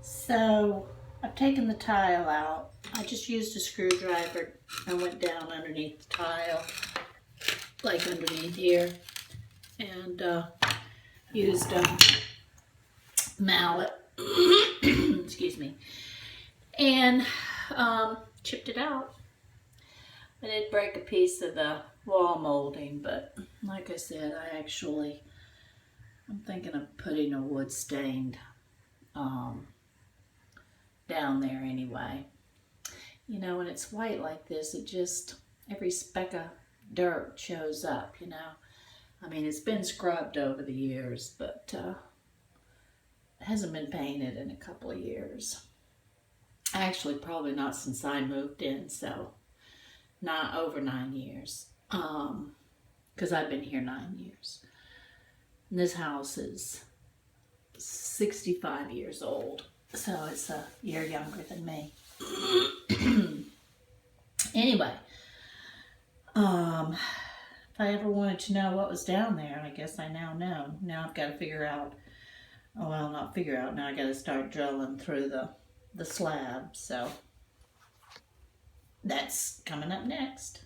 So I've taken the tile out. I just used a screwdriver and went down underneath the tile, like underneath here, and used a mallet, excuse me, and chipped it out. I did break a piece of the wall molding, but like I said, I'm thinking of putting a wood stained down there anyway. You know, when it's white like this, it just, every speck of dirt shows up, you know. I mean, it's been scrubbed over the years, but it hasn't been painted in a couple of years. Actually, probably not since I moved in, so not over 9 years. Because I've been here 9 years. And this house is 65 years old, so it's a year younger than me. Anyway, if I ever wanted to know what was down there, I guess I now know. Now I've got to figure out, oh, well, not figure out, now I got to start drilling through the slab, so that's coming up next.